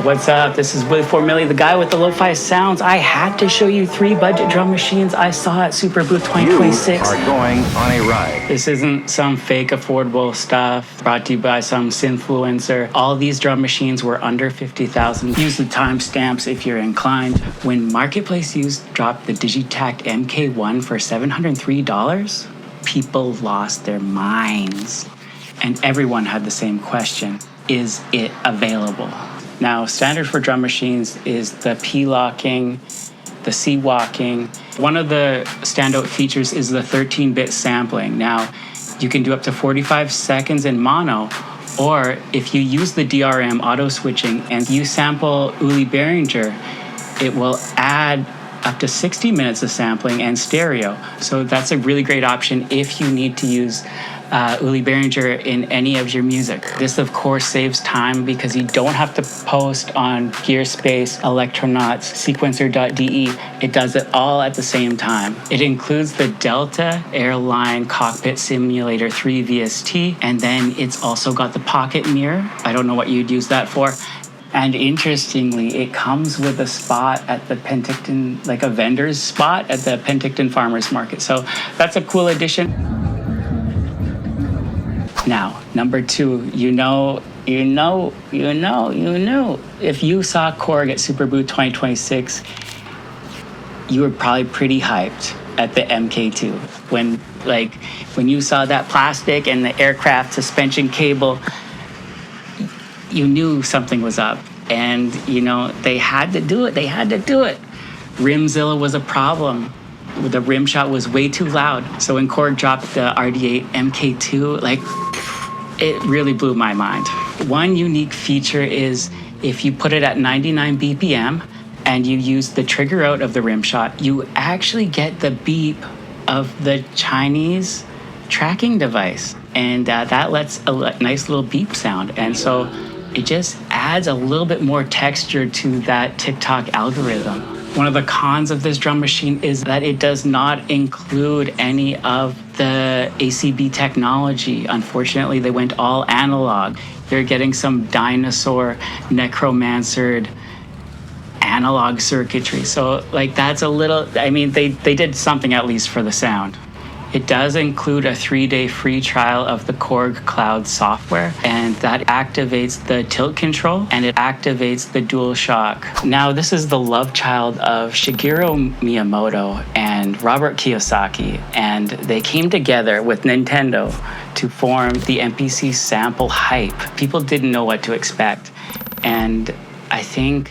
What's up? This is Willie Formilli, the guy with the lo-fi sounds. I had to show you 3 budget drum machines I saw at Superbooth 2026. You are going on a ride. This isn't some fake affordable stuff brought to you by some synthfluencer. All these drum machines were under $50,000. Use the timestamps if you're inclined. When Marketplace Used dropped the Digitakt MK1 for $703, people lost their minds. And everyone had the same question: is it available? Now, standard for drum machines is the P-locking, the C-walking. One of the standout features is the 13-bit sampling. Now, you can do up to 45 seconds in mono, or if you use the DRM auto switching and you sample Uli Behringer, it will add up to 60 minutes of sampling and stereo. So that's a really great option if you need to use Uli Behringer in any of your music. This, of course, saves time because you don't have to post on Gearspace, Electronauts, Sequencer.de. It does it all at the same time. It includes the Delta Airline Cockpit Simulator 3 VST, and then it's also got the pocket mirror. I don't know what you'd use that for. And interestingly, it comes with a spot at the Penticton, like a vendor's spot at the Penticton Farmers Market. So that's a cool addition. Now, number 2, you know. If you saw Korg at Superbooth 2026, you were probably pretty hyped at the MK2. When you saw that plastic and the aircraft suspension cable, you knew something was up. And, they had to do it. Rimzilla was a problem. The rim shot was way too loud. So when Korg dropped the RD8 MK2, it really blew my mind. One unique feature is if you put it at 99 BPM and you use the trigger out of the rim shot, you actually get the beep of the Chinese tracking device. And that lets a nice little beep sound. And so it just adds a little bit more texture to that TikTok algorithm. One of the cons of this drum machine is that it does not include any of the ACB technology. Unfortunately, they went all analog. You're getting some dinosaur necromancered analog circuitry. So that's a little, they did something at least for the sound. It does include a 3-day free trial of the Korg Cloud software, and that activates the tilt control and it activates the DualShock. Now, this is the love child of Shigeru Miyamoto and Robert Kiyosaki, and they came together with Nintendo to form the MPC sample hype. People didn't know what to expect, and I think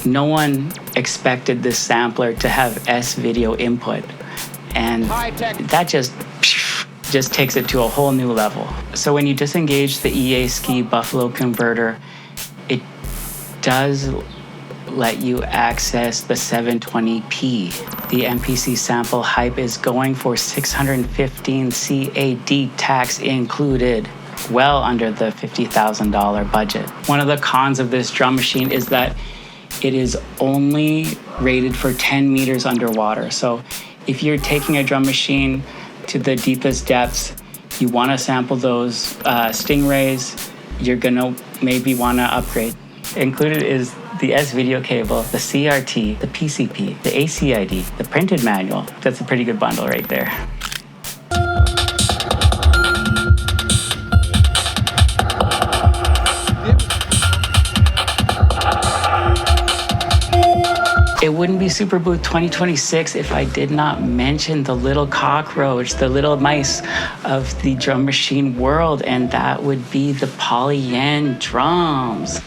no one expected this sampler to have S-video input. And that just takes it to a whole new level. So when you disengage the EA Ski Buffalo converter, it does let you access the 720p. The MPC sample hype is going for 615 CAD tax included, well under the $50,000 budget. One of the cons of this drum machine is that it is only rated for 10 meters underwater. So if you're taking a drum machine to the deepest depths, you want to sample those stingrays, you're going to maybe want to upgrade. Included is the S-video cable, the CRT, the PCP, the ACID, the printed manual. That's a pretty good bundle right there. It wouldn't be Superbooth 2026 if I did not mention the little cockroach, the little mice of the drum machine world, and that would be the Polyend drums,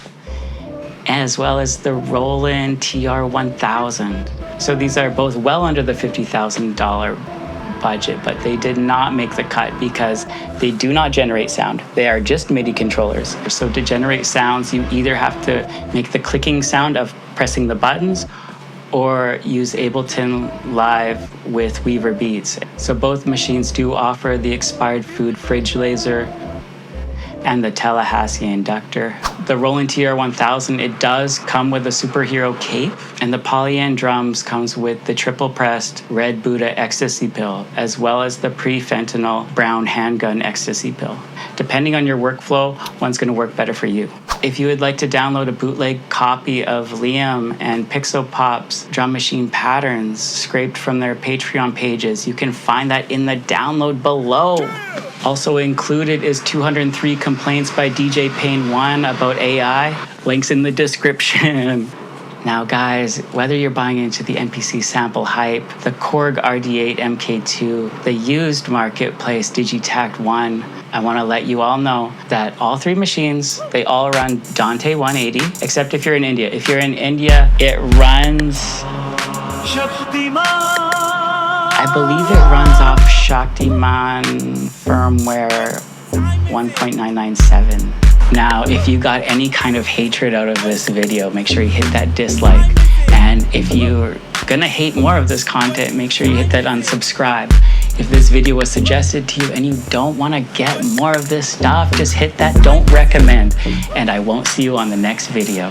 as well as the Roland TR-1000. So these are both well under the $50,000 budget, but they did not make the cut because they do not generate sound. They are just MIDI controllers. So to generate sounds, you either have to make the clicking sound of pressing the buttons or use Ableton Live with Weaver Beats. So both machines do offer the expired food fridge laser and the Tallahassee inductor. The Roland TR-1000, it does come with a superhero cape, and the Polyend drums comes with the triple pressed red Buddha ecstasy pill, as well as the pre-fentanyl brown handgun ecstasy pill. Depending on your workflow, one's gonna work better for you. If you would like to download a bootleg copy of Liam and Pixopop's drum machine patterns scraped from their Patreon pages, you can find that in the download below. Also included is 203 complaints by DJ Payne 1 about AI. Links in the description. Now guys, whether you're buying into the NPC sample hype, the Korg RD8 MK2, the used marketplace Digitakt 1, I want to let you all know that all three machines, they all run Dante 180, except if you're in India. If you're in India, it runs... I believe it runs off Shaktiman firmware 1.997. Now, if you got any kind of hatred out of this video, make sure you hit that dislike. And if you're gonna hate more of this content, make sure you hit that unsubscribe. If this video was suggested to you and you don't wanna get more of this stuff, just hit that don't recommend. And I won't see you on the next video.